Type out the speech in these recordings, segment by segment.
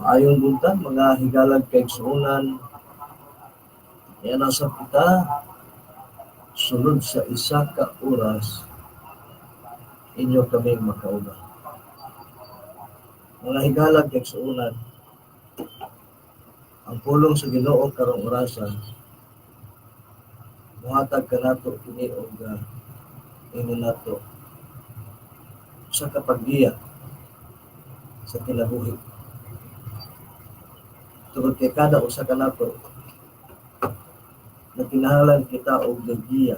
Maayong buntag, mga higalag kay suunan. Yan nasa kita, sunod sa isa ka oras, inyo kami makauga. Mga higalag kay suunan, ang pulong sa Ginoo karong orasan, muhatag ka nato kini og ino nato sa kapagdiya sa kinabuhi. Tungod kay kada usa ka nato na kinahanglan kita og giya.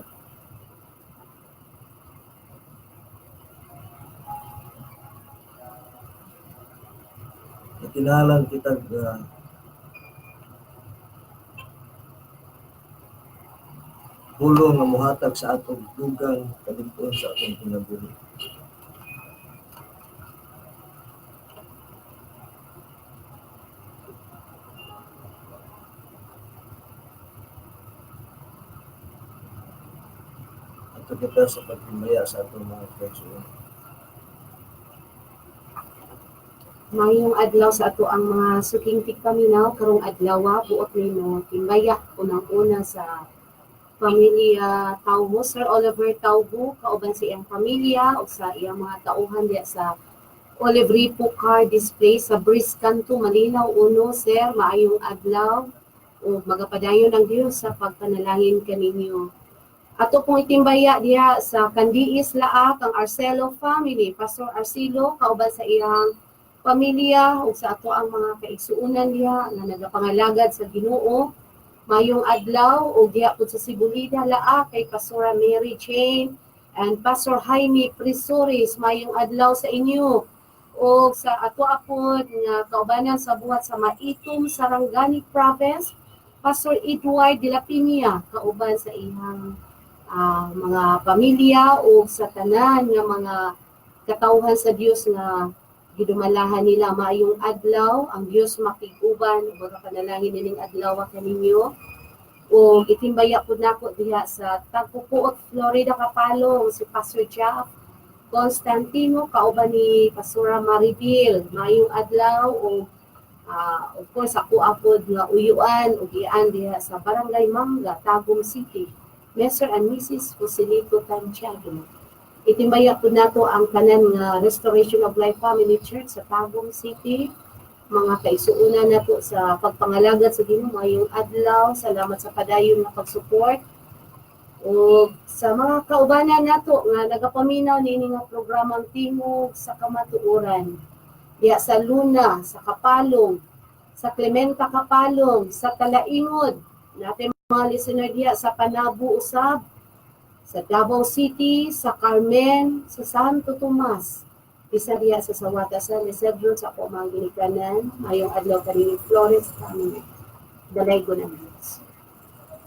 Na kinahanglan kita pulong nga muhatag sa atong dugang kalimpuan sa atong kinabuhi. Ato kita sa pagtimaya sa atong mga kaigsuonan. Mayong adlaw sa ato ang mga suking tigpaminaw karong adlaw buot nimo timbaya unang-una sa pamilya Tawo, Sir Oliver Taubo, kauban sa iyang pamilya o sa iyang mga tauhan diya sa Olive Car Display sa Brisk Canto, Malinaw, Uno. Sir, maayong adlaw o magapadayon ng Dios sa pagpanalangin kaninyo. Ato pong itimbaya diya sa Candiis Laak ang Arcelo family, Pastor Arcelo, kauban sa iyang pamilya o sa ato ang mga kaigsuunan diya na nagapangalagad sa Ginoo. Mayong adlaw o diya po sa Sibulida Laak kay Pastora Mary Jane and Pastor Jaime Prisores. Mayong adlaw sa inyo o sa ato apod nga kaubanan sa buhat sa Maitom, Sarangani Province, Pastor Edward de la Piña, kauban sa ihang mga pamilya o sa tanan nga mga katawhan sa Dios nga gidumalahan nila. Maayong adlaw, ang Dios makiguban ug panalangin nining adlaw kaninyo. O itimbaya po nako diha sa Tagpupuot, Florida, Kapalong si Pastor Jack Constantino kauban ni Pastora Maribel. Maayong adlaw o of course ako apod nga uyuan ug ian diha sa Barangay Mangga, Tagum City. Mr. and Mrs. Joselito Tantiago. Itimbaya po nato ang tanan nga Restoration of Life Family Church sa Tagum City. Mga kaisuunan nato sa pagpangalagad sa Ginoo mayong adlaw. Salamat sa padayon nga pag-support. O sa mga kaubanan nato nga nagapaminaw nini nga programang Tingog sa Kamatooran. Diya sa Luna, sa Kapalong, sa Clementa Kapalong, sa Talaingod. Natin mga listener diya sa Panabu usab, sa Davao City, sa Carmen, sa Santo Tomas, isa diya sa Sawata sa Lesebron sa ako mga ginikanan, mayong adlaw kanini Flores family. Dalay ko ng Diyos.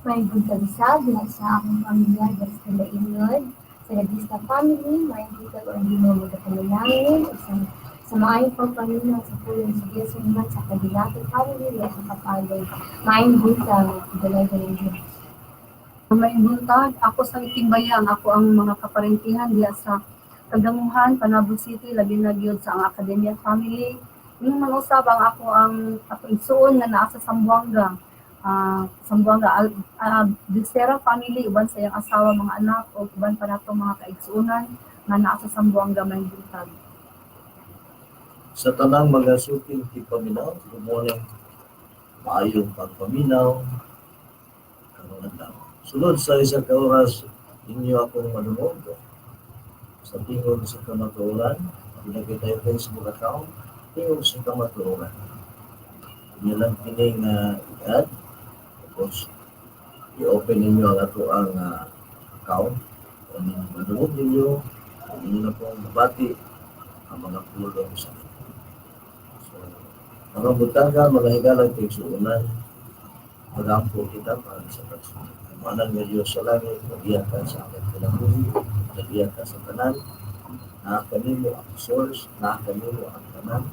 May buntag-sab na sa akong pamilya dahil sa Lainod, sa Lagista family, may butag o Ginoo magapanalangin, sa maayong pagpamilya sa pulong sa Diyos naman sa Kabilati family at sa Kapalong. Maayong buntag, dalay ko ng Diyos. May buntag, ako sa itingbayan, ako ang mga kaparentihan diya sa Kadanguhan, Panabo City, labi na gyud sa ang Academia Family. Yung mga usab ang isuon nga naa sa Sambuanga. Bisera Family, uban sa iyang asawa, mga anak, o uban pa nato mga kaigsuunan nga naa sa Sambuanga may buntag. Sa tanang mga suking tigpaminaw, good morning. Maayong pagpaminaw karong adlaw. Sunod sa isa ka oras, inyo akong manunod sa Tingog sa Kamatooran. Pinagay tayo Facebook account, Tingog sa Kamatooran. Inyo lang kining i-add. Tapos, i-open ninyo ang ato ang account. Kung manunod ninyo, inyo na pong mabati ang mga pulong sa inyo. So, mga butaga, mga higalang kaigsuunan, magampo kita para sa pagsunod. Manang nga Diyos sa langit, mag-iyak ka sa aking kinabuhi, mag-iyak ka sa tanan, nakakanimo ang source, nakakanimo ang tanan,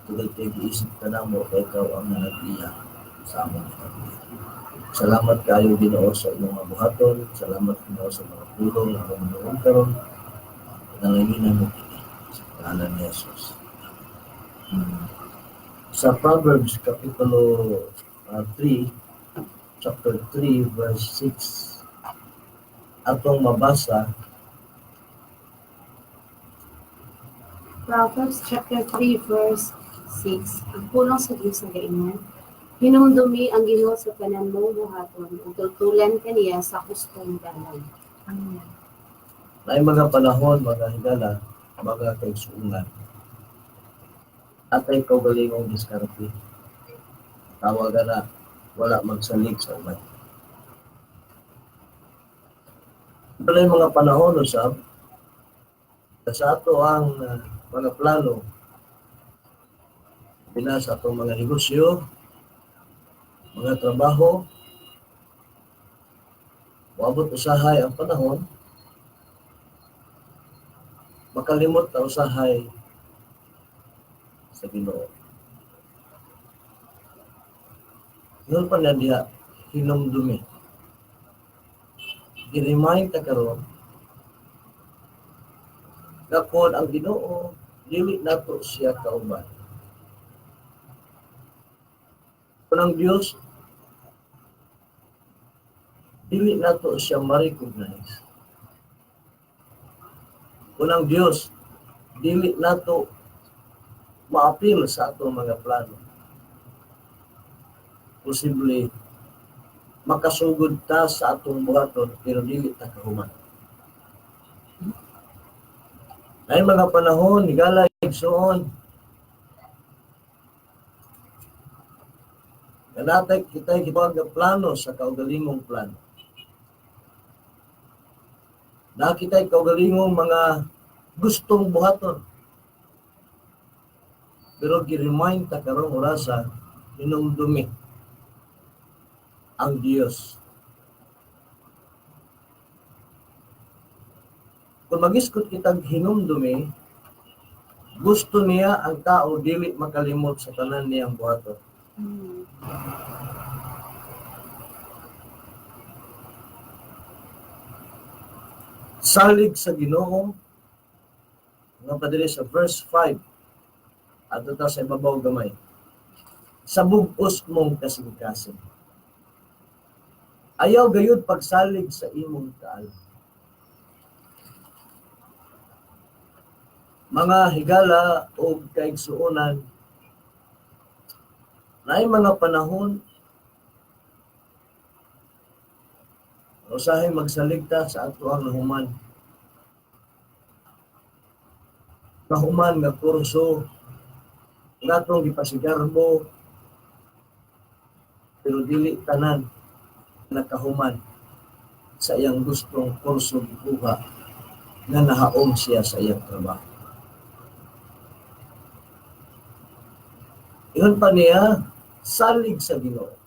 tulad kayo giisip ka na mo, ikaw ang nag-iyak sa aming kinabuhi. Salamat kayo Ginoo sa inyong mga buhaton, salamat Ginoo sa mga pulong na kumunoon karon, nanganginan mo kini, sa pangalan ni Jesus. Sa Proverbs Kapitulo 3, chapter 3, verse 6, atong mabasa. Proverbs chapter 3 verse 6. Ang pulong sa Dios nga ingon, Hinumdomi ang Ginoo sa tanan mong buhaton, ug tultolan kaniya sa hustong dalan. Amen. May mga panahon, mga higala, mga kaigsuungan. Atay kaugalingong diskarte. Tawagan na, wala magsalig sa umat. Wala yung mga panahon, usab, sa ato ang mga plano, pila sa atong mga negosyo, mga trabaho, wabot usahay ang panahon, makalimot na usahay sa Ginoo. Yun pa na diha, hinumdomi. Gi-remind ta karon nga kung ang Ginoo dili nato siya kauban. Kung ang Dios dili nato siya ma-recognize. Kung ang Dios dili nato ma-appeal sa atong mga plano, posible makasugod ta sa atong buhaton pero dili ta kahuman. Ay mga panahon, higala igsoon. Kanatay kita'y gitawag nga plano sa kaugalingong plano. Nakita'y kaugalingong mga gustong buhaton. Pero gi-remind ta karong orasa, hinumdumi ang Dios. Kung mag-iskot kitang hinumdumi, gusto niya ang tao dili makalimot sa tanan niyang buhaton. Salig sa Ginoo, nga padili sa verse 5, ato ta sa ibabaw gamay. Sa bug-os mong kasingkasing. Ayaw gayod pagsalig sa imong kaalam. Mga higala o kaigsuonan, na mga panahon, usahay magsaligta sa ato ang nahuman. Nahuman nga kurso, nga itong gipasigarbo, pero dili tanan nakahuman sa iyang gustong kurso gikuha na nahaom siya sa iyang trabaho. Ingon pa niya, salig sa Ginoo.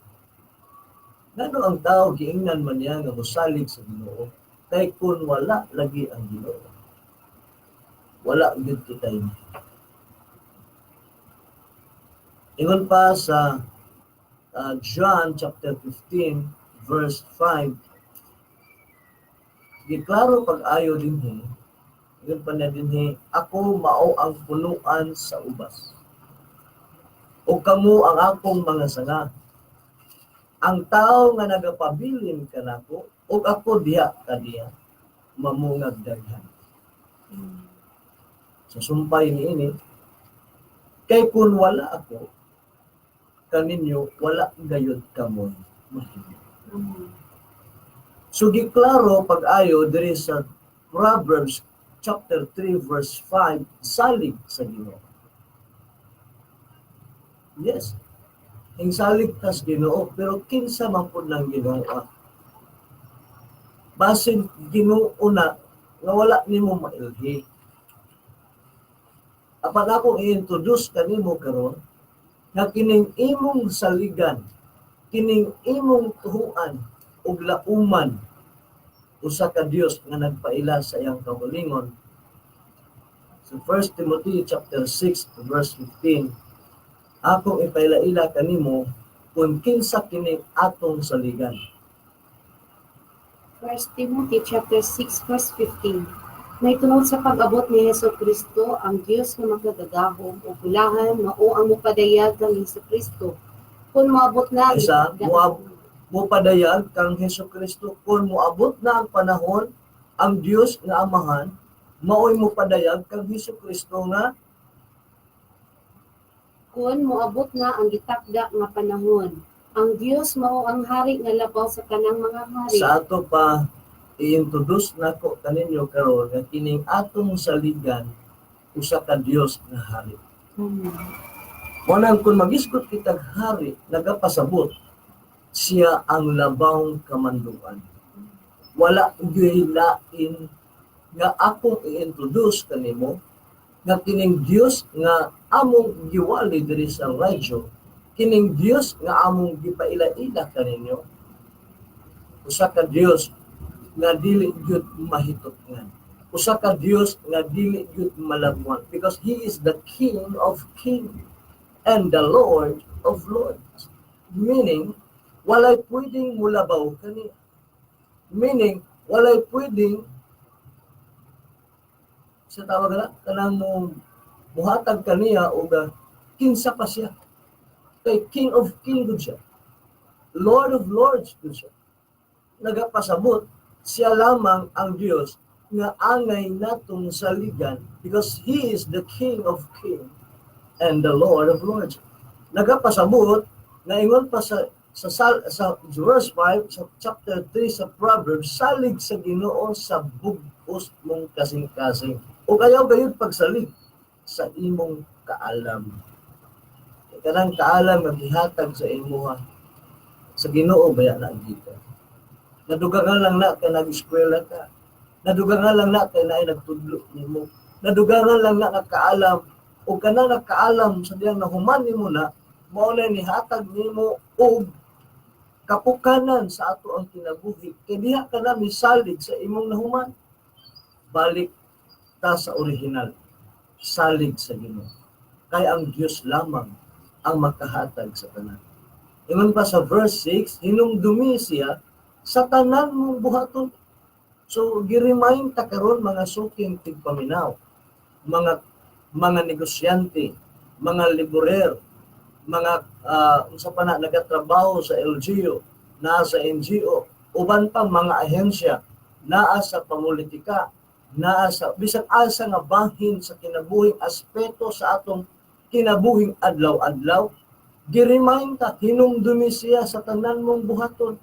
Ngano ang tao giingnan man niya nga mosalig sa Ginoo, kay kun wala lagi ang Ginoo, wala gyud kitay. Ingon pa sa Juan chapter 15 verse 5, giklaro pag-ayo dinhi, ingon pa niya dinhi, ako mao ang punoan sa ubas. O kamo ang akong mga sanga. Ang tao nga nagapabilin kanako, o ako diha kaniya, mamungag daghan. Sa sumpay niini, kay kun wala ako, kaninyo wala gayod kamoy mahimo. So giklaro pag-ayo diri sa Proverbs chapter 3 verse 5, salig sa Ginoo. Yes, hingsalig tas Ginoo, pero kinsa man pud ng Ginoo. Basin Ginoo na nga wala nimo mailhi. Apan akong i-introduce kanimo karon nga kining imong saligan, kining imong tuhuan ug lauman usa ka Dios nga nagpaila sa iyang kaugalingon. So 1 Timothy chapter 6 verse 15, akong ipaila-ila kanimo kung kinsa kining atong saligan. 1 Timothy chapter 6 verse 15. May tungod sa pag-abot ni Hesus Kristo, ang Dios nga magkagagahom o pulahan mao ang mupadayag kang Hesus Kristo. Kung moabot na Isa, mupadayag kang Hesus Kristo kung moabot na ang panahon, ang Dios nga Amahan maoy mupadayag kang Hesus Kristo nga kung moabot na ang gitakda nga panahon. Ang Dios mao ang hari nga labaw sa tanang mga hari. sa ato pa i-introduce nako kaninyo karon nga kining atong saligan usa ka Dios nga hari. Munang kung mag-isgot kitag hari, nagapasabot siya ang labawng kamanduan. Wala gilain nga akong i-introduce kanimo nga kining Dios nga among giwali diri sa radyo, kining Dios nga among gipaila-ila kaninyo, usa ka Dios nga dili gyud mahitopngan. Usa ka Dios nga dili gyud malabwan because He is the King of Kings and the Lord of Lords. Meaning, walay pwedeng mulabaw kaniya. Meaning, walay pwedeng sa tawag na, kanang mong buhatag kaniya o kinsa pa siya. Kay King of Kings gud siya. Lord of Lords gud siya. Nagapasabot, siya lamang ang Dios nga angay natong saligan because He is the King of Kings and the Lord of Lords. Nagapasabot, naingon pa sa verse 5, sa chapter 3 sa Proverbs, salig sa Ginoo sa bugos mong kasingkasing. O ayaw gayod pagsalig sa imong kaalam. Kanang kaalam nga gihatag sa imuha. Sa Ginoo baya na dito. Nadugangan lang na kay nag-eskwela ka. Nadugangan lang na kay naay nagtudlo nimo. Nadugangan lang na kaalam o kanang nakaalam sa diyang nahuman nimo na mao na nihatag nimo og kapukanan sa ato ang kinabuhi. Kay diha ka na misalig sa imong nahuman. Balik ta sa original. Salig sa Ginoo. Kay ang Dios lamang ang makahatag sa tanan. Ingon pa sa verse 6, hinumdomi siya sa tanan mong buhaton. So gi-remind ta karon mga suking tigpaminaw, mga negosyante, mga laborer, mga unsa pa na nagatrabaho sa LGU, naa sa NGO, uban pa mga ahensya, naa sa pamulitika, naa sa bisan asa nga bahin sa kinabuhing aspeto sa atong kinabuhing adlaw-adlaw, gi-remind ta hinumdumi siya sa tanan mong buhaton.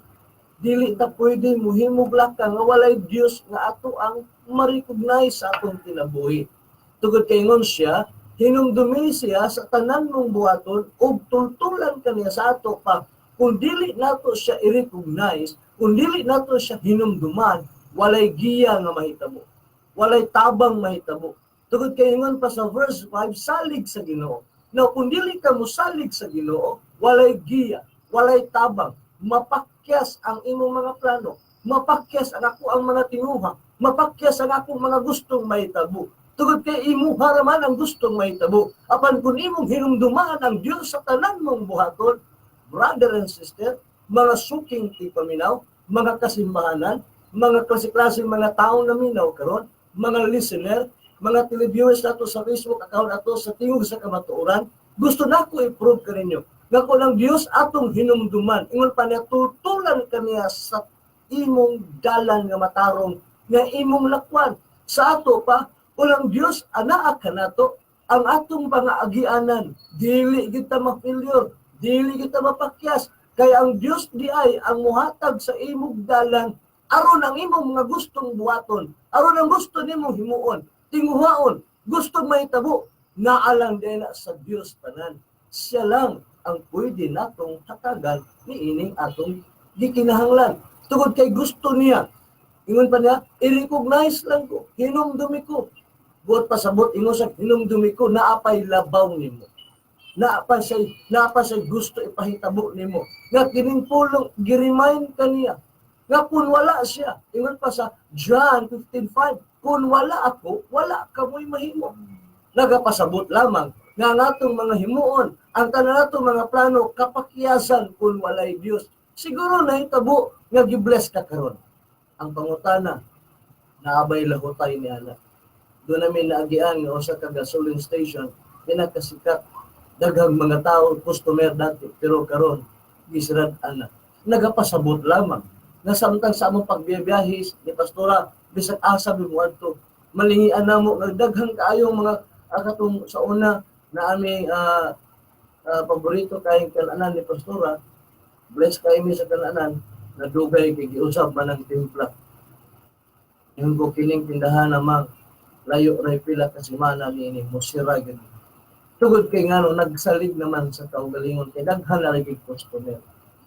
Dili ta pwede muhimog laka nga walay Dios nga ato ang ma-recognize sa atong kinabuhi. Tugod kay ngon siya, hinumdumi siya sa tanan mong buhaton ug tultolan kaniya sa ato pa kung dili nato siya i-recognize, kung dili nato siya hinumduman, walay giya nga mahitabo. Walay tabang mahitabo. Tugod kay ingon pa sa verse 5, salig sa Ginoo. Now, kung dili ka mo salig sa Ginoo, walay giya, walay tabang, mapakyas ang imong mga plano, mapakyas ang ako ang mga tinguha, mapakyas ang akong mga gustong mahitabo. Tugod kay imo haraman ang gustong mahitabo. Apan kung imong hinumduman ang Dios sa tanan mong buhaton, brother and sister, mga suking tipaminaw, mga kasimbahanan, mga klase-klaseng mga taong naminaw karon, mga listener, mga televiewers nato sa Facebook account ato sa Tingog sa Kamatooran, gusto nako i-prove kaninyo nga kung ang Dios atong hinumduman, ingon pa niya tultolan kaniya sa imong dalan nga matarong nga imong lakwan. Sa ato pa, ulang Dios anaa kanato ang atong pangaagianan, dili kita ma-failure, dili kita mapakyas, kay ang Dios di ay ang muhatag sa imong dalan aron ang imong mga gustong buhaton, aron ang gusto nimong himuon, tinguhaon, gustong mahitabo, naalang din sa Dios tanan. Siya lang ang pwede natong hatagan ni ining atong gikinahanglan. Tugod kay gusto niya, ingon pa niya, i-recognize lang ko, hinumdumi ko. Buot pasabot, ingon sa hinumdumi ko, naapay labaw nimo. Naapa say gusto ipahitabo nimo. Nga kining pulong, gi-remind kaniya, nga kung wala siya, ingon pa sa John 15:5, kung wala ako, wala kamoy mahimo. Nagapasabot lamang nga natong mga himuon, ang tanan natong mga plano kapakyasan kung walay Dios. Siguro nahitabo nga gi-bless ka karon. Ang pangutana, naabay lahutay ni ana. Doon namin naagian nga usa ka gasoline station, pinakasikat, daghang mga tao, customer dati, pero karon gisirad-an na. Nagapasabot lamang. Nasamtang sa among pagbiyahe ni Pastora, bisag asa bimuadto, malingian namo nga daghang kaayong mga katong sa una na aming paborito kay kananan ni Pastora, bless kay mi sa kananan, nadugay kay giusab man ang timpla. Yung ko kining tindahan namang layo ray pila ka semana niini musira gyud. Tugod kay ngano nagsalig naman sa kaugalingon kay daghan na ray customer.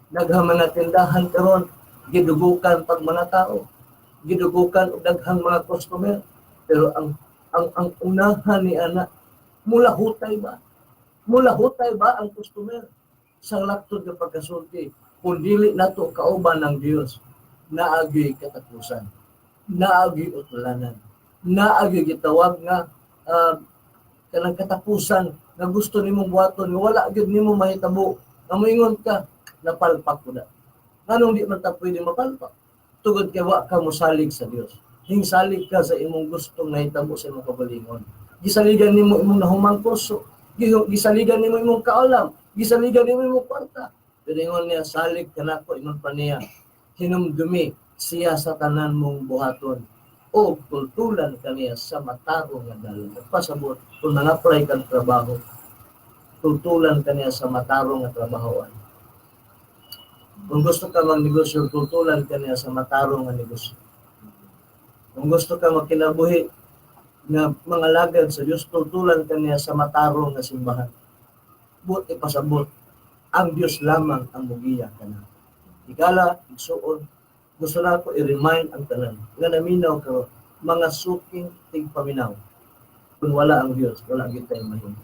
Daghang mga tindahan karon gidugukan pag mga tao, gidugukan og daghang mga customer, pero ang unahan ni ana mula hutay ba? Mula hutay ba ang customer? Sang laktod nga pagkasulti, kung dili nato kauban ng Dios, naagi katapusan, naagi utulanan, naagi gitawag nga kanang katapusan nga gusto nimong buhaton nga wala gyud nimo mahitabo. Amoingon ka, napalpak ko na. Nganong di man ta pwede mapalpak? Tugod kay wa ka mosalig sa Dios. Hingsalig ka sa imong gustong nahitabo sa imong kabalingon. Gisaligan nimo imong nahumang puso. Gisaligan nimo imong kaalam. Gisaligan nimo imong kwarta. Pero ingon niya, salig kanako imong paniya. Hinumdomi siya sa tanan mong buhaton. O tultolan kaniya sa matarong nga dalan. Pasabot kung nang-apply kang trabaho, tultulan kaniya sa matarong nga trabahoan. Kung gusto ka magnegosyo, tultulan kaniya sa matarong nga negosyo. Kung gusto ka makinabuhi nga mga lagad sa Dios, tultulan kaniya sa matarong nga simbahan. Buti pasabot, ang Dios lamang ang mugiya kana. Ikala, igsuon, gusto na ko i-remind ang tanan nga naminaw ka mga suking tigpaminaw. Kung wala ang Dios, wala gyud tayo mahimo.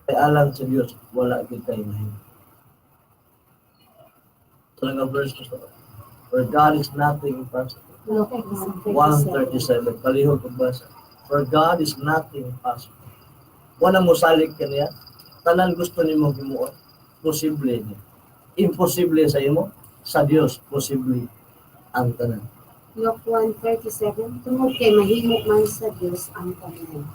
Kay alang sa Dios, wala gyud tayo mahimo. So nga verse ko, for God is nothing impossible. Luke 1:37, palihog kong basa. For God is nothing impossible. Wala mo salig ka niya, tanan gusto nimo himuon, posible niya. Imposible sa imo, sa Dios posible ang tanan. Luke 1:37, tungod kay mahimo man sa Dios ang tanan.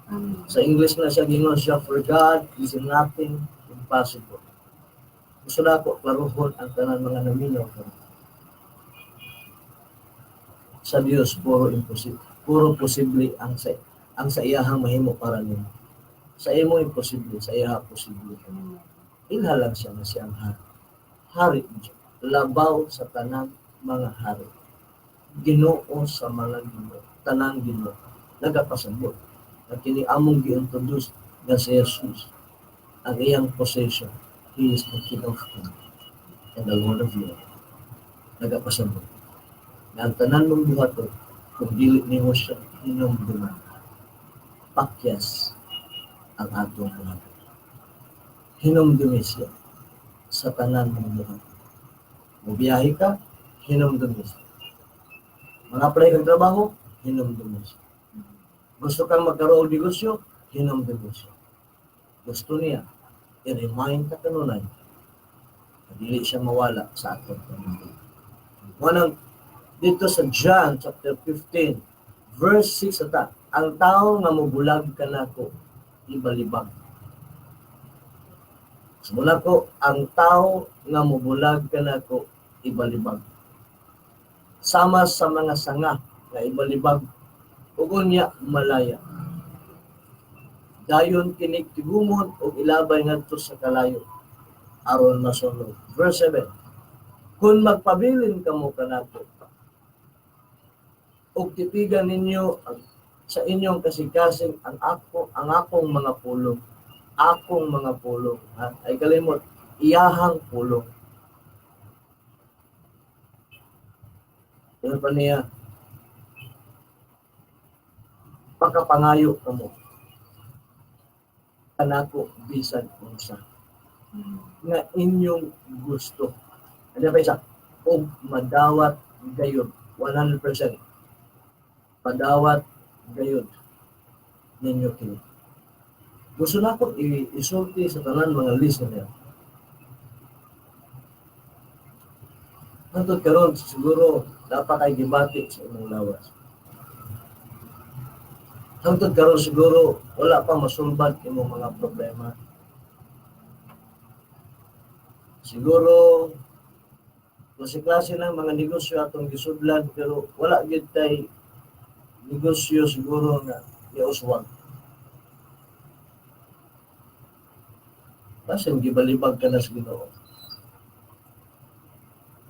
Amen. Sa English na siya gingon siya, for God is nothing impossible. Gusto na ako klaruhon ang tanan mga naminaw ko. Sa Dios puro imposible, puro posible ang sa iyahang mahimo para nimo. Sa imo imposible, sa iya posible. Ilha lang siya na siyang hari. Hari, labaw sa tanang mga hari. Ginoo sa mga Ginoo, tanang Ginoo, nagapasabot. Na kini among gi-introduce na si Jesus, ang iyang possession. He is the King of Kings and the Lord of Lords. Nagapasabot. Na ang tanan mong buhaton, kung dili nimo siya hinumdomi, pakyas ang atong buhaton. Hinumdomi siya sa tanan mong buhaton. Mubiyahe ka, hinumdomi siya. Mag-apply kang trabaho, hinumdomi siya. Gusto kang magkaroon ng negosyo, hinumdomi siya. Gusto niya, i-remind ka kanunay na dili siya mawala sa atong pamilya. Manang dito sa John chapter 15, verse 6 ata, ang tao nga mobulag kanako, ibalibag. Simula ko, ang tao nga mobulag kanako, ibalibag. Sama sa mga sanga nga ibalibag, ugon niya malaya. Dayon kinig tigumon o ilabay ngadto sa kalayo aron masunod. Verse 7, kung magpabilin kamo kanako, ug titigan ninyo sa inyong kasingkasing ang akong mga pulong. Akong mga pulong. Ay kalimot, iyahang pulong. Ano pa niya? Pagkapangayo kamo. Kanako bisan unsa. Nga inyong gusto. Ano pa isa? O madawat gayod. 100%. Padawat gayod ninyo kini. Gusto na ko isulti sa tanan mga listener. Hantod karon siguro dapat ay gibati sa imong lawas. Hangtod karon siguro wala pa masulbad imong mga problema. Siguro klase-klase ng mga negosyo atong gisudlan pero wala gyud tay negosyo siguro nga giuswag. Basin gibalibag ka na sa Ginoo.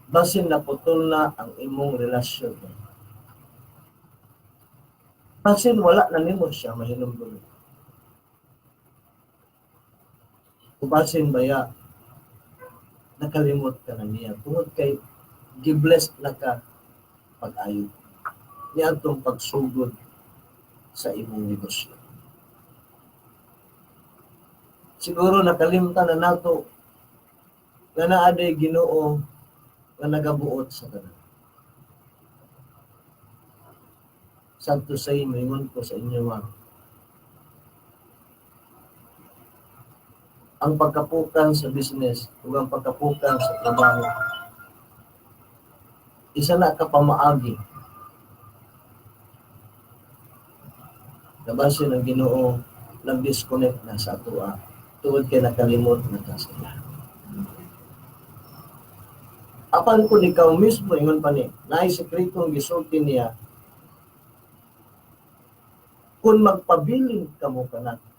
Basin naputol na ang imong relasyon. Basin wala na nimo siya mahinumdomi. Basin baya nakalimot ka na niya tungod kay gibless na ka pag-ayo niya atong pagsugod sa imong negosyo. Siguro nakalimtan na nato nga naaday Ginoo nga nagabuot sa tanan. Santo say maingon ko sa inyo ang pagkapukan sa business ug ang pagkapukan sa trabaho isa na ka pamaagi kabasin ang Ginoo nag-disconnect na sa ato tungod kay nakalimot na ta sila. Apan kung ikaw mismo ingon pa ni naay sekretong gisulti niya kung magpabiling kamo kanako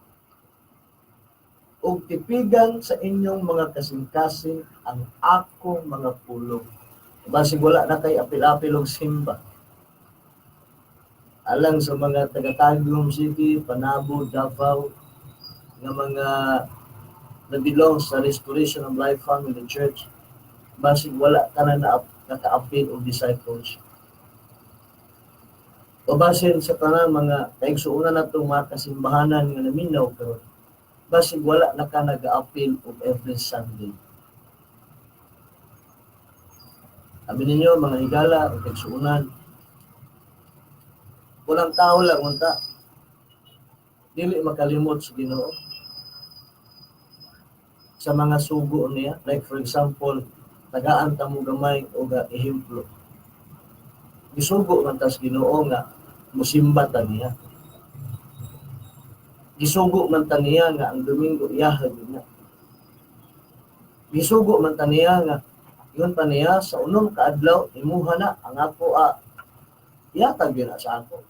ug tipigan sa inyong mga kasingkasing ang akong mga pulong. Basig wala na kay apil-apil og simba. Alang sa mga taga-Tagum City, Panabo, Davao, nga mga na-belong sa Restoration of Life Family Church, basig wala ka na naka-apil og disciples. O basin sa tanang mga kaigsuunan natong mga kasimbahanan nga naminaw karon basig wala na ka nag-appeal of every Sunday. Sabi ninyo, mga higala, o kaigsuunan, walang tao lang, unta, dili makalimot sa Ginoo sa mga sugo niya. Like for example, tagaan ta mo gamay o ehemplo. Gisugo man ta sa Ginoo nga musimba ta niya. Gisugo man ta niya nga ang Domingo iyahag niya. Gisugo man ta niya nga yun pa niya sa unong kaadlaw imuha na ang ako iyatag yun sa ako.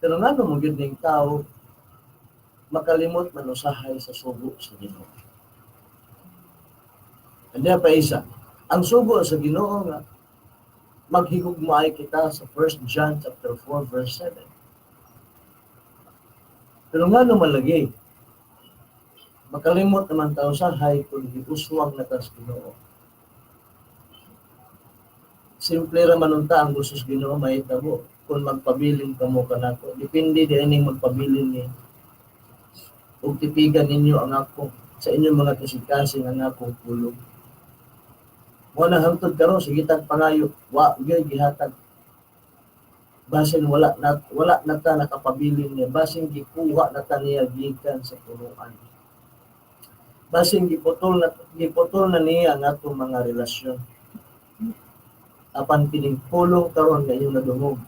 Pero nga mo gyud ning tao makalimot man usahay sa sugo sa Ginoo. Anya pa isa, ang sugo sa Ginoo nga maghigugmaay kita sa 1 John chapter 4 verse 7. Pero nga malagi, makalimot naman tao sa hay kung giuswag na tas Ginoo. Simple ra manunta ang gusto sa Ginoo mahitabo kung magpabilin kamo kanako. Depende di ining magpabilin ni. Ug tipigan ninyo ang ako sa inyong mga kasingkasing ang akong pulong. Mo na hangtod karon sige tag pangayo, wa gyud gihatag basin wala na ta nakapabilin niya, basin gikuha na ta niya gikan sa punoan. Basin giputol na niya ang atong mga relasyon. Apan kining pulong karon nga inyong nadungog.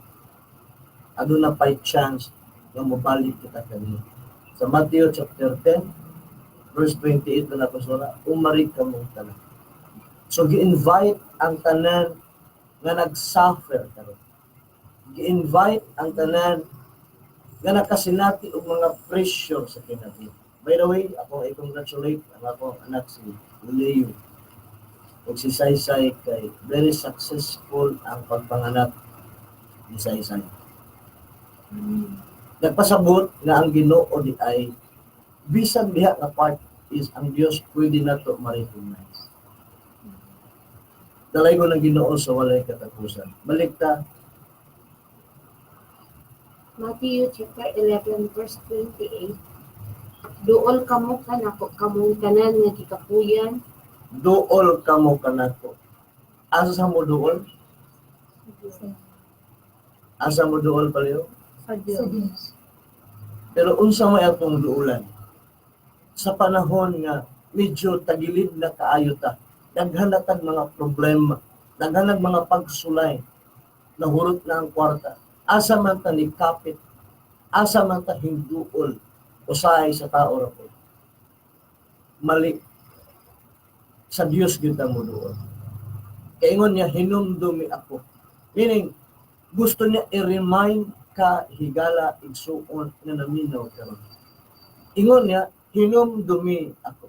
Aduna pay chance nga mobalik kita kaniya. Sa Matthew chapter 10 verse 28 na pasura, umari kamo tanan. So gi-invite ang tanan nga nag-suffer karon. Gi-invite ang tanan nga nakasinati og mga pressure sa kinabuhi. By the way, ako ay congratulate ang akong anak si Leo ug si Saysay kay very successful ang pagpanganak ni Saysay. Nagpasabot nga ang Ginoo di ay bisan diha nga part is ang Dios pwede nato ma-recognize. Dalay ko ng Ginoo sa walay katapusan. Balik ta Matthew chapter 11 verse 28. Duol kamo kanako kamong tanan nga gikapuyan. duol kamo kanako. Asa mo duol? Asa mo duol paliyo? Sa Sa Dios. Diyos. Pero unsa may atong duulan? Sa panahon nga medyo tagilid na kaayo ta, daghan mga problema, daghan mga pagsulay, nahurot na ang kwarta. asa man ta nikapit, asa man ta hinduol, usahay sa tao ra po. Mali. Sa Dios gyud ta moduol. Kaingon niya, hinumdomi ako. Meaning, gusto niya i-remind ka higala igsuon nga naminaw karon. Ingon niya, hinumdomi ako.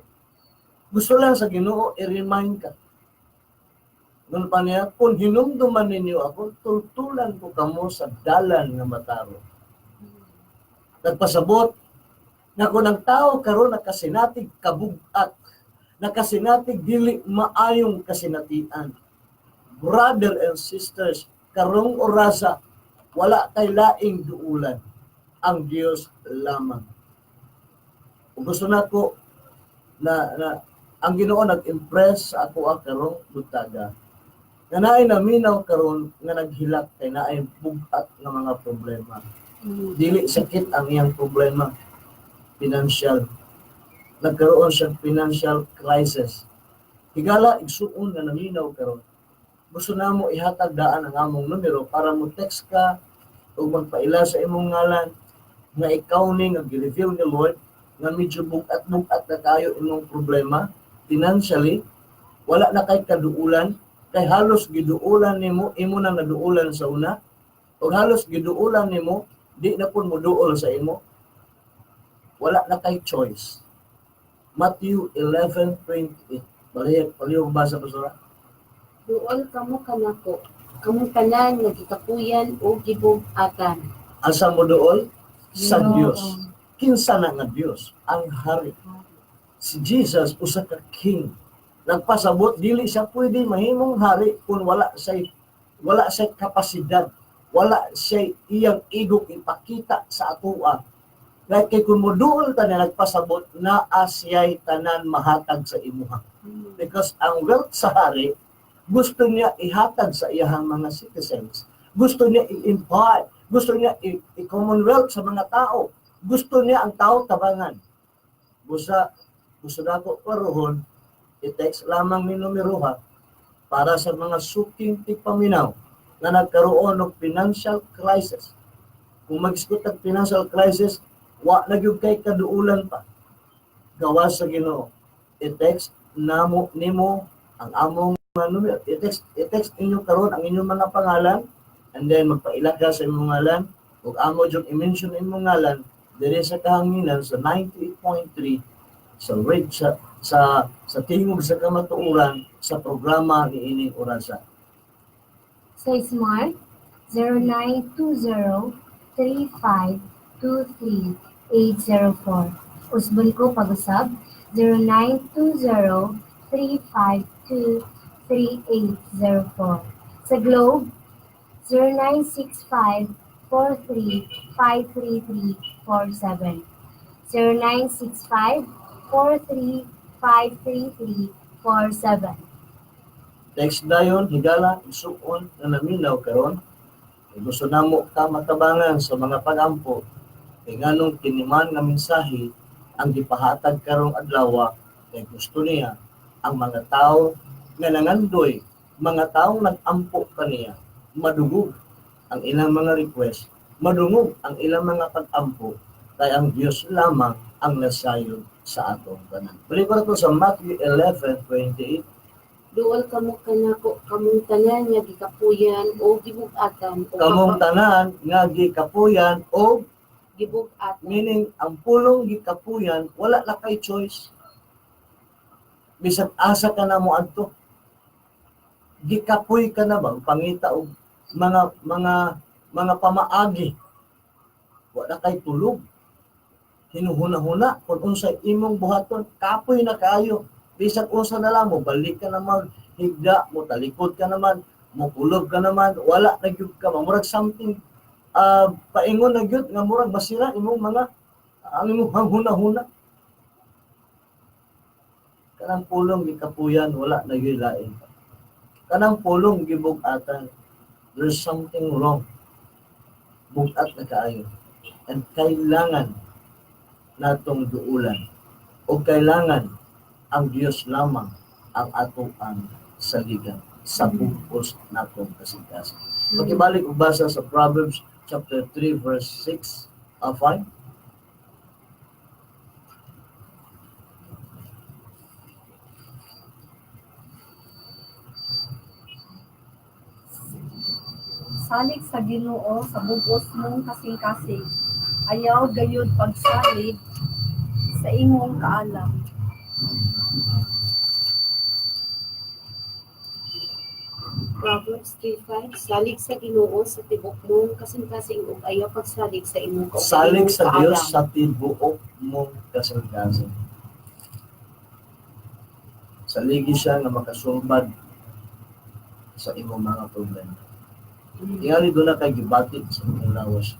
Gusto lang sa Ginoo i-remind ka. Ngun pa niya, kung hinumduman ninyo ako, tultulan ko kamo sa dalan nga matarong. Nagpasabot na kung ang tao karon nakasinatig kabugat, nakasinatig dili maayong kasinatian. Brother and sisters, karong orasa, wala tay laing duulan, ang Dios lamang. Kung gusto nako na ang Ginoo nag-impress sa ako karong butaga. Nga naay naminaw karon nga naghilak kay naay bugat nga mga problema. Dili sakit ang iyang problema, financial. Nagkaroon siya financial crisis. Higala igsuon nga naminaw karon. Gusto namo ihatag daan ang among numero para mo text ka o magpaila sa imong ngalan nga ikaw ni nga gi-reveal ni Lord nga medyo bugat-bugat na kayo imong problema financially, wala na kay kaduulan, kay halos giduulan nimo, imo na naduulan sa una, o halos giduulan nimo, di na pud mo duol sa imo, wala na kay choice. Matthew 11:28. Palihog basa pa sura. Duol kamo kanako, kamong tanan nga gikapuyan o gibug-atan. Asa mo duol? Sa Ginoo. Dios. Kinsa na nga Dios? Ang hari. Si Jesus, usa ka king. Nagpasabot, dili siya pwede mahimong hari kung wala say kapasidad, wala siya iyang igok ipakita sa atoa. Kay kung moduol ta na nagpasabot na asiyay tanan mahatag sa imuha. Because ang wealth sa hari, gusto niya ihatag sa iyang mga citizens. Gusto niya i-impart. Gusto niya i-commonwealth sa mga tao. Gusto niya ang tao tabangan. Gusto na ko paruhon, i-text lamang ni numero ha para sa mga suking tigpaminaw na nagkaroon ng financial crisis. Kung mag-isgot ang financial crisis, wa na gyud kay kaduulan pa. Gawas sa Ginoo. I-text nimo ang among mga numero. I-text inyo karon ang inyong mga pangalan and then magpaila ka sa imong ngalan ug amo jud i-mention imong ngalan diri sa kahanginan sa 98.3 sa tingog sa Kamatooran sa programa ni ining orasa. Sa Smart, 0920-3523-804. Usbon ko pag-usab, 0920-352-3804. Sa Globe, 0965-43-533-47. 0965-43-533-47. Text dayon higala isuon na naminaw karon. Gusto namo ka matabangan sa mga pagampo kay nganong kiniman nga mensahe ang gipahatag karong adlaw kay gusto niya ang mga tao nga nangandoy, mga taong nag-ampo kaniya, madugog ang ilang mga request, madungog ang ilang mga pag-ampo kay ang Dios lamang ang nasayod sa atong tanan. Balik ko sa Matthew 11:28. Duol kamo kanako, kamong tanan nga gikapuyan o gibug-atan. Kamong tanan nga gikapuyan o gibug-atan. meaning ang pulong gikapuyan wala na kay choice. Bisag asa ka na mo adto. Gikapuy ka na bang pangita og mga pamaagi. Wala kay tulog. Hinuhuna-huna kung unsay imong buhaton, kapoy na kayo. Bisag unsa na lang mo, balik ka naman, higda mo, talikod ka naman, mo kulog ka naman, wala na gyud ka. Murag something paingon na gyud nga murag basira imong mga ang imong huna-huna. Kanang pulong gikapuyan, wala na gyud lain. Kanang pulong gibug-atan, there's something wrong. Bugat na kaayo. And kailangan natong duulan o kailangan ang Dios lamang ang atong saligan sa purpose natong kasingkasing. Makibalik og basa sa Proverbs chapter 3, verse 6, 5. Salig sa Ginoo sa bugos mong kasingkasing. Ayaw, gayod, pagsalig sa imong kaalam. Proverbs 3:5 Salig sa Ginoo sa tibok mong kasing-kasing ug ayaw pagsalig sa imong Salig sa Dios kaalam. sa tibuok mong kasing-kasing. Saligi siya nga makasulbad sa imong mga problema. Tingali doon na kay gibatik sa imong lawas.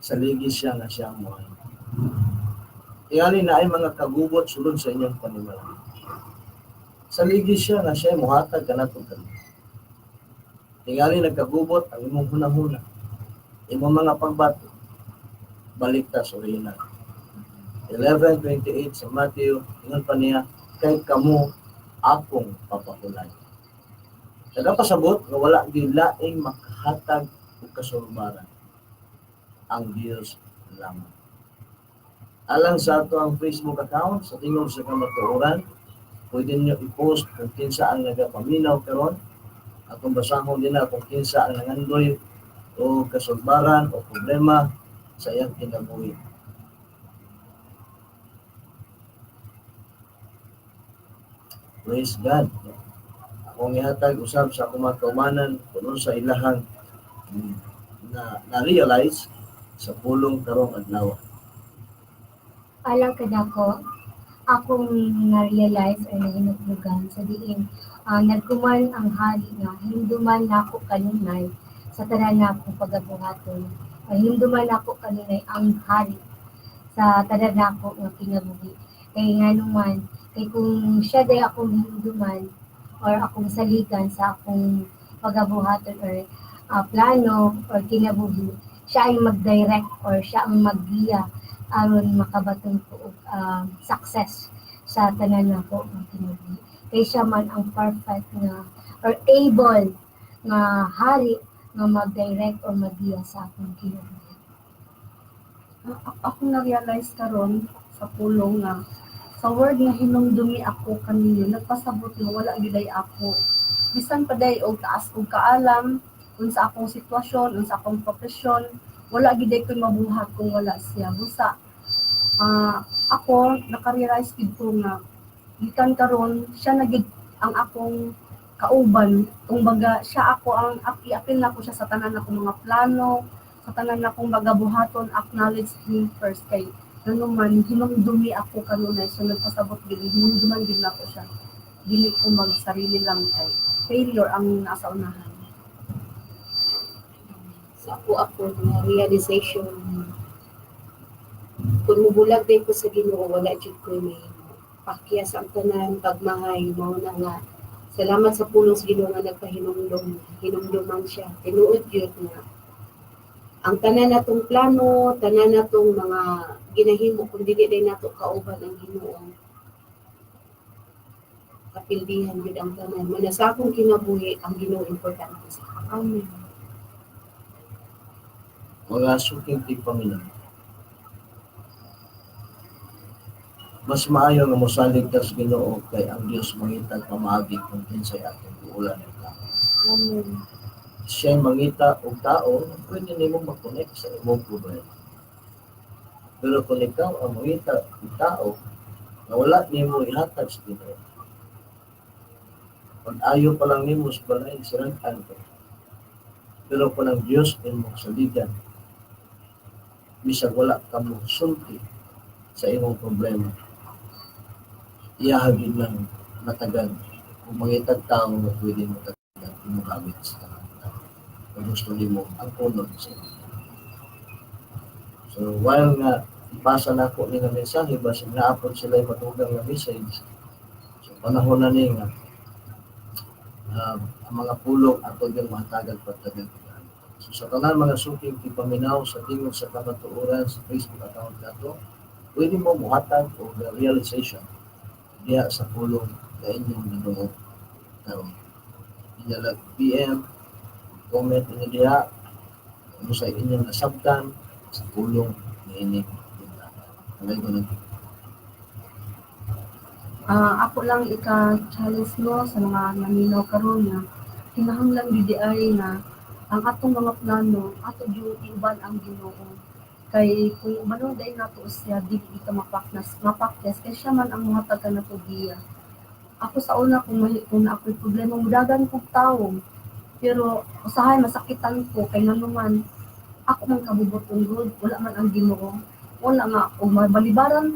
Saligi siya nga siya mo. Tingali na ay mga kagubot sulod sa inyong panimalay. Saligi siya nga siya muhatag kanako kanimo. Tingali nagkagubot ang imong hunahuna. Imong mga pagbato balik ta sa orihinal. 11:28 sa Matthew, ingon pa niya, kay kamo akong papakulay. Nagapasabot nga wala gilaing makahatag og kasulbaran ang Dios lamang. Alang sa ato ang Facebook account sa Tingog sa Kamatooran, pwede niyo i-post kung kinsa ang nagapaminaw karon. Akong basahon din na kung kinsa ang nangandoy o kasulbaran o problema sa iyang kinabuhi. Praise God. Akong ihatag usab sa akong mga kaumanan kuno sa ilahang na-realize sa pulong karong adlaw. Alang kadako, akong na-realize or nahinuglugan sa diin nagkuman ang hari nga hinumduman nako kanunay sa tanan nako pagabuhaton. Hinumduman nako kanunay ang hari sa tanan nako nga kinabuhi. Kay nganuman, kay kung siya day akong hinumduman or akong saligan sa akong pagabuhaton or plano or kinabuhi, siya ay mag-direct or siya ang maggiya aron makabaton ko og success sa tanan nako nga kinabuhi. Kay siya man ang perfect nga or able nga hari nga mag-direct or maggiya sa akong kinabuhi. Ako na-realize karon sa pulong nga sa word nga hinumdomi ako kaniya, nagpasabot nga wala giday ako. Bisan pa day og taas og kaalam unsa akong sitwasyon, unsa akong profesyon, wala giday ko mabuhat kung wala siya. Busa ako naka-realize gid ko nga gikan karon siya na gid ang akong kauban. Kumbaga siya ako ang iapil na ko siya sa tanan akong mga plano, sa tanan akong magabuhaton, acknowledge him first kay nanuman hinumdumi ako kanunay so nagpasabot gid hinumduman gid nako siya. Dili ko magsarili lang kay failure ang nasa unahan. Sa ako nga realization kung mubulag din ko sa Ginoo wala jud ko may pakyas ang tanan pagmahay mao na nga salamat sa pulong sa Ginoo nga nagpahinumdom hinumduman siya tinuod gyud nga ang tanan natong plano, tanan natong mga ginahimo kung dili day nato kauban ang Ginoo. Kapildihan gyud ang tanan. Mana sa akong kinabuhi ang Ginoo importante sa akin. Amen. Mga suking tigpaminan. Mas maayo nga mosalig ka sa Ginoo kay ang Dios mangitag pamaagi kung kinsay atong buulan ng tao. Amen. Siya mangita og tao, pwede nimo mag-connect sa imong problema. Pero kung ikaw ang mangita og tao, na wala nimo ihatag sa Ginoo, pag ayo pa lang nimo sa balay, sirag-an ka. Pero kung ang Diyos imong saligan, bisag wala ka mo sulti sa imong problema, iyahagin lang matagal kung mangitag tao na pwede mo tagal imong gamit sa tao. Kung gusto nimo ang punod sa inyo. So while nga ipasa na ako ni nga mensahe, basig naapod sila yung matugang nga message. So panahon na ni nga ang mga pulong ato yung mahatagan pagtagal. So sa tanan mga suking ipaminaw sa Tingog sa Kamatooran sa Facebook account nato, pwede mo muhatag o realization diha sa pulong na inyong ginuot. Inyalag PM, comment niyo diha Ano sa inyong nasabtan sa pulong niining bintana. Alay ko na. Ako lang ika-challenge no sa mga naminaw karon nga kinahanglan gid ay na ang atong mga plano ato gyud iuban ang Ginoo. Kay kung umano dai nato siya dili kita mapaknas kay siya man ang mga taga nato diha. Ako sa una kung ako'y problema mudagan kog tawo. Pero usahay masakitan ko kay nanuman ako man kabubuton gud wala man ang Ginoo. Wala nga kung mabalibaran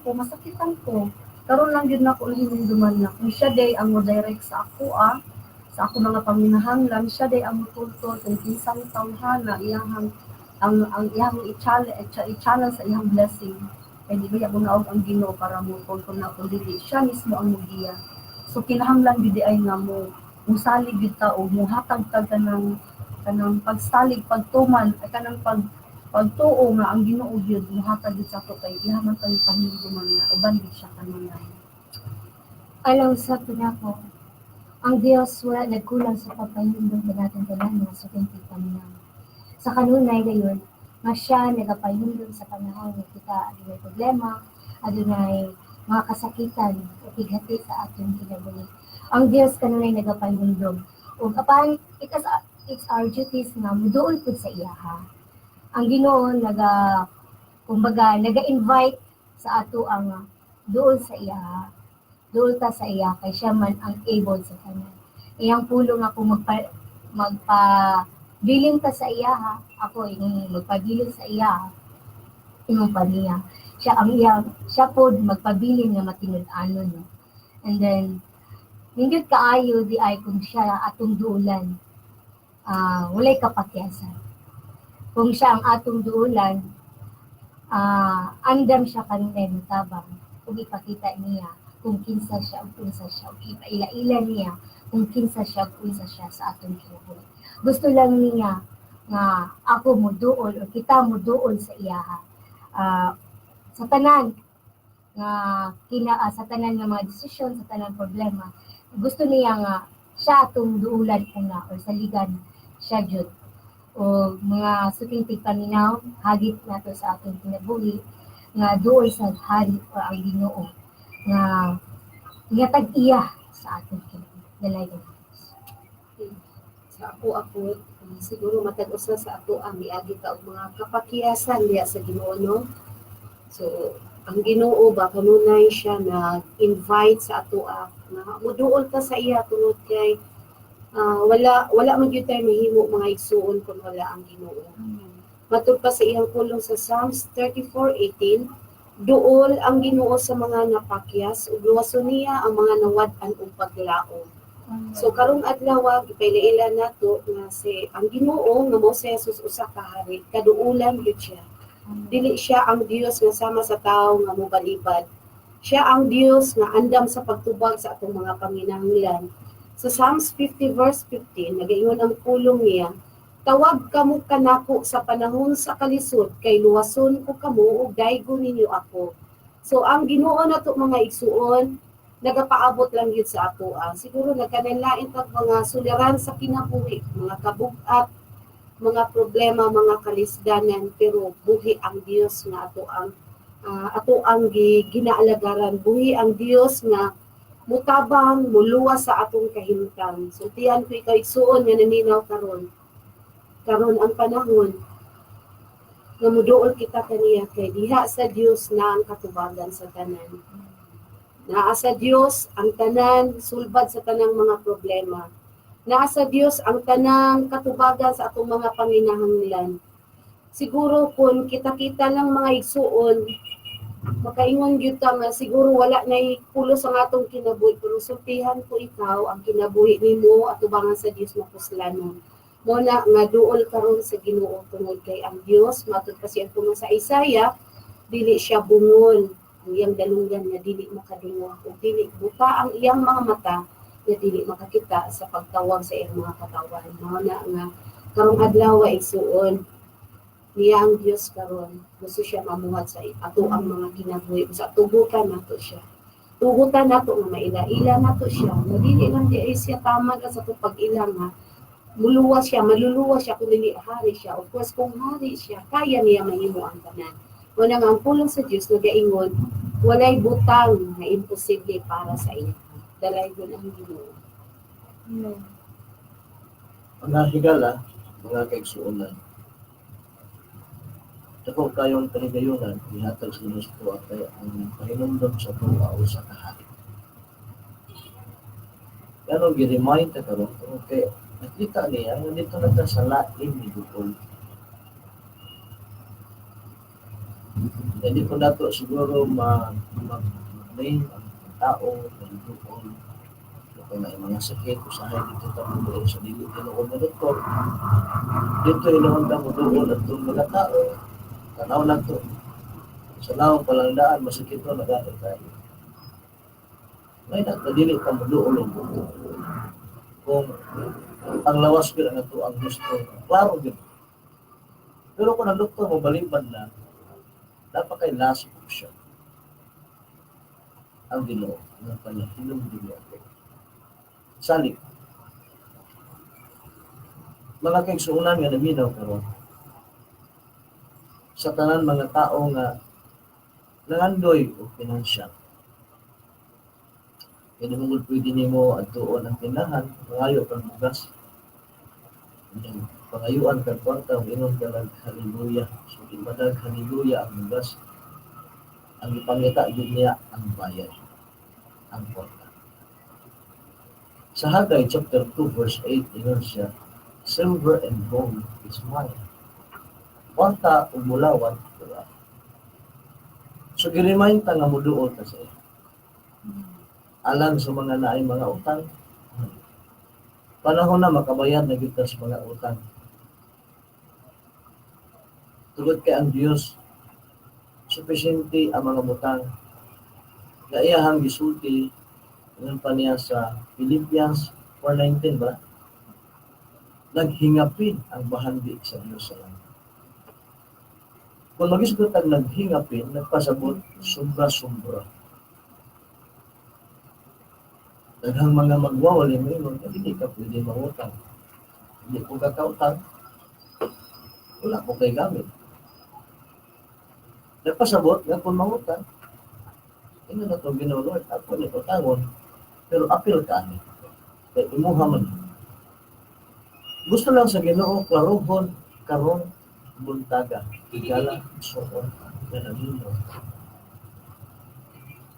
ko, masakitan ko. Karon lang yun ako hinumduman na kung siya day ang mo-direct sa ako sa ako mga paminahanglan, siya day ang mutultol kung kinsang tawhana, ang iyang i-channel sa iyang blessing. Kaya di ba yung naog ang Ginoo para mo tultol na kung dili, siya mismo ang mugiya. So kinahanglan gid ay nga mo salig gid ta o muhatag ka kanang pagsalig, pagtuman, ay kanang pagtuo nga ang Ginoo gyud mohatag gid sa ato kay iha man tayo pahinumduman nga uban gid siya kanunay. Alam sa pinako, ang Dios wala nagkulang sa pagpahindog na natin tanan nga sa kinti paminaw. Sa kanunay gayon, nga siya nagapahindog sa panahon nga kita adunay problema, adunay mga kasakitan o pighati sa atong kinabuhi. Ang Dios kanunay nagapahindog. Ug apan it's our duties nga muduol pud sa iya ha. Ang Ginoo naga-invite sa ato ang dool sa iya. Dool ta sa iya kay siya man ang able sa tanan. Iyang pulong ako magpabiling ta sa iya ha. Ako yung magpabiling sa iya imong paniya. Siya pod magpabiling nga matinud-anon no. And then mingyud kaayo di ay kung siya atong duulan. Walay kapakyasan. Kung siya ang atong duulan, andam siya kanunay matabang kung ipakita niya kung kinsa siya o unsa siya o ipaila-ila niya kung kinsa siya o unsa siya sa atong kinabuhi. Gusto lang niya nga ako mo duol o kita mo duol sa iya sa tanan sa tanan nga mga desisyon, sa tanan problema. Gusto niya nga siya atong duulan una o saligan siya jud o mga suking tigpaminaw hagit nato sa atong kinabuhi nga duol sa hari o ang Ginoo nga tag-iya sa atong kinabuhi. Dalay ko. Sa ako siguro matag usa sa ato ang miagi ka og mga kapakiyasan diha sa Ginoo no. So ang Ginoo ba kanunay siya nag-invite sa ato nga muduol ta sa iya tungod kay wala man gyud tayo mahimo mga igsuon kung wala ang Ginoo. Matud pa sa iyang pulong sa Psalms 34:18, duol ang Ginoo sa mga napakyas ug luwason niya ang mga nawad-an og paglaom. So karong adlaw gipaila nato nga ang Ginoo nga mao si Jesus usa ka hari, kaduulan gyud siya. Dili siya ang Dios nga sama sa tawo nga mobalibad. Siya ang Dios nga andam sa pagtubag sa atong mga panginahanglan. Sa Psalms 50 verse 15, nagaingon ang pulong niya, tawag kamo kanako sa panahon sa kalisod, kay luwason ko kamo ug daygo ninyo ako. So ang Ginoo nato mga igsuon, nagapaabot lang yun sa ato. Siguro nagkanalain tag mga suliran sa kinabuhi, mga kabug-at, mga problema, mga kalisdanan, pero buhi ang Dios nga ato ang ginaalagaran, buhi ang Dios nga mutabang muluwas sa atong kahimtang. So tiyan ko ikaw igsuon nga naminaw karon ang panahon nga muduol kita kaniya kay diha sa Dios na ang katubagan sa tanan. Naa sa Dios ang tanan sulbad sa tanang mga problema. Naa sa Dios ang tanang katubagan sa atong mga panginahanglan. Siguro kung kita-kita lang mga igsuon, makaingon gyud ta nga siguro wala nay pulos ang atong kinabuhi, pero sultihan ko ikaw ang kinabuhi nimo atubangan sa Dios mapuslanon. Mo na nga duol karon sa Ginoo tungod kay ang Dios matud pa siya puno sa Isaiah, dili siya bungol ang iyang dalunggan nga dili makadungog ug dili buta ang iyang mga mata nga dili makakita sa pagtawag sa iyang mga katawan. Mo na nga karong adlaw igsuon niya ang Dios karon gusto siya mamuhat sa ato ang mga kinabuhi sa tugutan nato siya. Tugutan nato nga maila-ila nato siya. Dili lang di siya tama sa atong pag-ilang maluluwas siya kung dili hari siya. Of course, kung hari siya, kaya niya mahimo ang tanan. Una nga, ang pulong sa Diyos, nagaingon, walay butang na imposible para sa iyo. Dalay ko ang Ginoo. Amen. Mga higala, mga kaigsuunan, dako kayong kaligayunan, ihatag sa Diyos ko at ang pahinumdom sa tuwa o sa kahari. Pero gi-remind na karon okay, nakita niya, nandito na ta sa lain ni Dukol. Hindi po nato siguro mag-name ang tao, ang Dukol, kung may mga sakit, usahay dito tamo doon sa dili tinuod na doktor. Dito inuod na mo doon at itong mga tao, tanaw na to. Sa naong palandaan, masakit to, nag-ato tayo. May nakadili ka mo doon. Kung ang lawas ko na ito ang gusto, klaro din. Pero kung ang doktor mo balibad na, dapat kay lasok siya. Ang Ginoo, ng kanyang Hinumdomi ako. Salig. Mga kaigsuunan nga naminaw karon sa tanan mga tao nga nangandoy o pinansyal. Kaya mong pwede nimo adtuon ang tinahan, pangayo kang bugas. Pangayuan kang kwarta, inom ka ng haleluya. So, imadag haleluya ang bugas. Ang ipangita yun niya ang bayad, ang kwarta. Sa Hagay chapter 2 verse 8, ingon siya, silver and gold is mine. Kwarta o mulawat, diba? So, girimayin ta nga muduol kasi alang sa mga naay mga utang. Panahon na makabayad na kita sa mga utang. Tugod kay ang Dios, sufficiente ang mga butang. Kaiyahang gisulti, ingon pa niya sa Philippians 4:19 ba? Naghingapin ang bahandi sa Dios sa langit. Kung magisgot ang naghingapin, nagpasabot, sobra-sobra. Daghang mga magwawali mo yun, hindi ka pwede mangutang. Hindi ko kakautang, wala ko kay gamit. Nagpasabot, nga kung mangutang, ino na itong Ginoo Lord, ako ni utangon, pero apil ka ni. Kaya imuha man. Gusto lang sa Ginoo, klarohon, karon, buntaga, igala, soon, ganamino.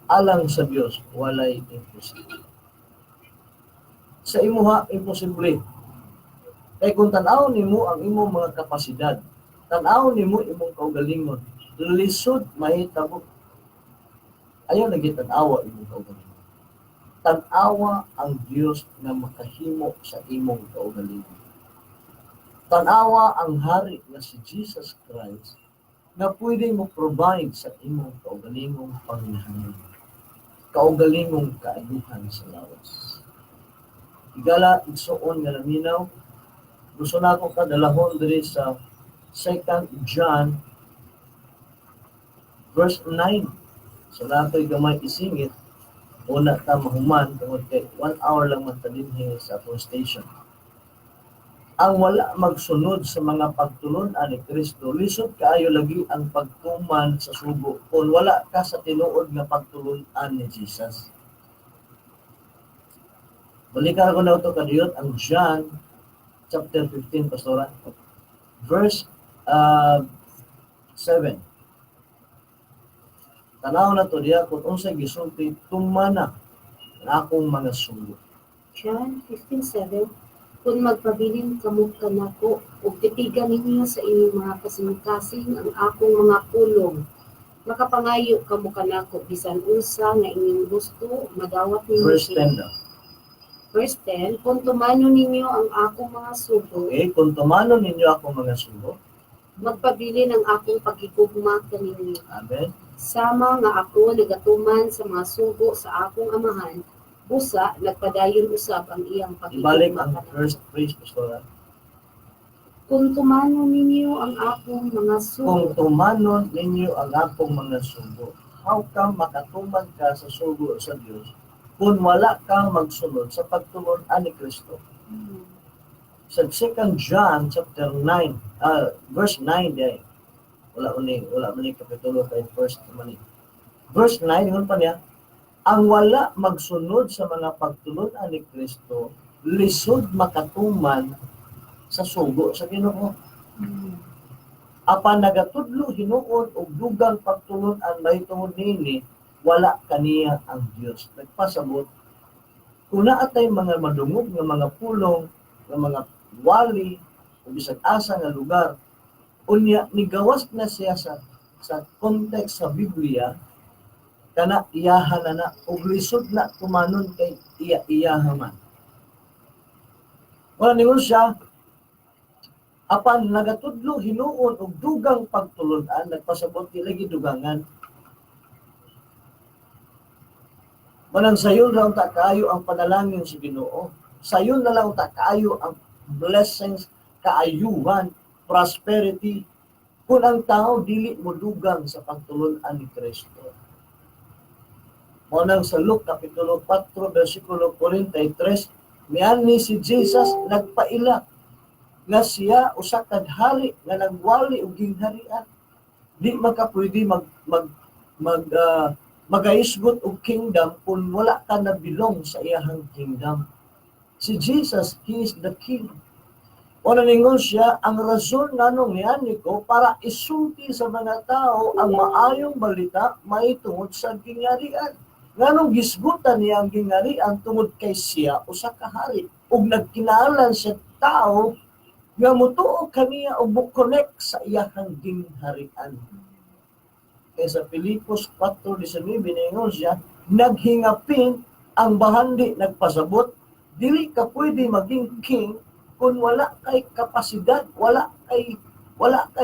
Alang sa Dios, walay imposible. Sa imuha, imposible. Kaya kung tanaw nimo ang imong mga kapasidad, tanaw nimo imong kaugalingon, lisod mahitabo. Ayaw na gitanawa imong kaugalingon. Tanawa ang Dios na makahimo sa imong kaugalingon. Tanawa ang hari na si Jesus Christ na pwede mo provide sa imong kaugalingong panginahanglan. Kaugalingong kaayuhan sa lawas. Igala, igsuon nga naminaw, gusto na ako kadalahon diri sa 2 John verse 9. So nato'y gamay isingit, una ta mahuman, tungod kay 1 hour lang man ta dinhi sa atong station. Ang wala magsunod sa mga pagtulon-an ni Kristo, lisod kaayo lagi ang pagtuman sa sugo kung wala ka sa tinuod nga pagtulon-an ni Jesus. Balikan ko na ito kadiyot ang John chapter 15, Pastora. Verse 7. Tanaw na to diya kung unsay gisulti tumana ang akong mga sugo. John 15:7, kung magpabilin kamo kanako, ug titigan ninyo sa inyong mga kasingkasing ang akong mga pulong. Makapangayo kamo kanako, bisan unsa nga inyong gusto, madawat ninyo Verse 10 daw. Verse 10, kung tumano ninyo ang akong mga sugo, Okay, kung tumano ninyo akong mga sugo. magpabilin ang akong pagigugma kaninyo. Amen. Sama nga ako nagatuman sa mga sugo sa akong amahan, busa nagpadayon usab ang iyang Ibalik pagigugma ang kanako. first phrase, Pastora. Kung tumano ninyo ang akong mga Kung sugo, tumano ninyo ang akong mga sugo, how come makatuman ka sa sugo sa Dios kung wala kang magsunod sa pagtulon ni Kristo? sa 2 John chapter 9, verse 9 day. Wala man ni kapitulo kay first man. Verse 9 ingon pa niya, ang wala magsunod sa mga pagtulon-an ni Kristo lisod makatuman sa sugo sa Ginoo. Apan nagatudlo hinuon og dugang pagtulon-an mahitungod nini wala kaniya ang Dios. Nagpasabot kung naatay mga madungog nga mga pulong nga mga wali o bisag asa nga lugar, unya nigawas na siya sa context sa Biblia kana iyahan na og lisod na tumanon kay iya man. Wala ningon siya apan nagatudlo hinuon og dugang pagtulon-an nagpasabot dili gidugangan. Manang sayon lang ta kaayo ang panalangin sa Ginoo. Sayon na lang ta kaayo ang blessings, kaayuhan, prosperity kung ang tao dili mo dugang sa pagtulon-an ni Kristo. Manang sa Luke kapitulo 4 bersikulo 43, niani si Jesus nagpaila nga siya usa ka hari nga nagwali og gingharian. Di magkapwede magaisgot og kingdom kung wala ka na bilong sa iyahang kingdom. Si Jesus, He is the King. O naningon siya, ang rason nganong niani ko para isulti sa mga tao ang maayong balita mahitungod sa gingharian. Nganong gisgutan niya ang gingharian tungod kay siya usa ka hari ug nagkinahanglan siya tao nga motuo kaniya og mo-connect sa iyahang gingharian. Kaya sa Filipos 4:19 ningon siya, naghingapin ang bahandi nagpasabot, dili ka pwede maging king kung wala kay kapasidad, wala kay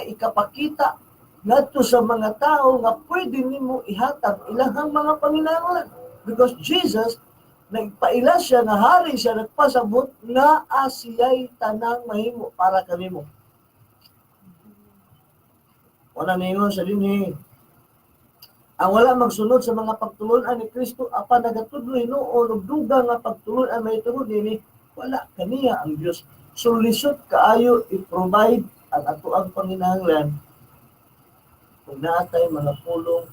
ikapakita ngadto sa mga tao nga pwede nimo ihatag ilahang mga panginahanglan. Because Jesus nagpaila siya nga hari siya nagpasabot nga asiyay tanang mahimo para kanimo. Wala ningon sa dinhi ang wala magsunod sa mga pagtulon-an ni Kristo apan nagatudlo hinuon og dugang nga pagtulon-an mahitungod dinhi wala kaniya ang Dios. So lisod kaayo i-provide ang atoang panginahanglan kung naatay mga pulong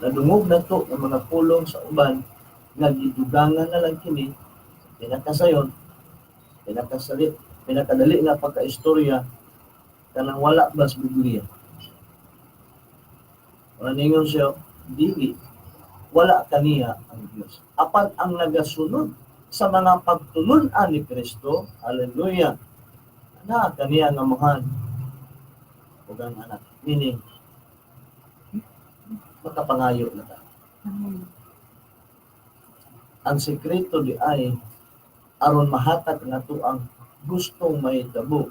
nadungog na to ng mga pulong sa uban nga gidugangan na lang kini pinakasayon pinakadali nga pagkaistorya kanang wala bas Biblia. Wala ningon siya, dili, wala kaniya ang Diyos. Apan ang nagasunod sa mga pagtulon-an ni Kristo, hallelujah, na kaniya nga mahan, o ang anak, meaning, makapangayo na ta. Ang sekreto di ay, aron mahatag na to ang gustong mahitabo,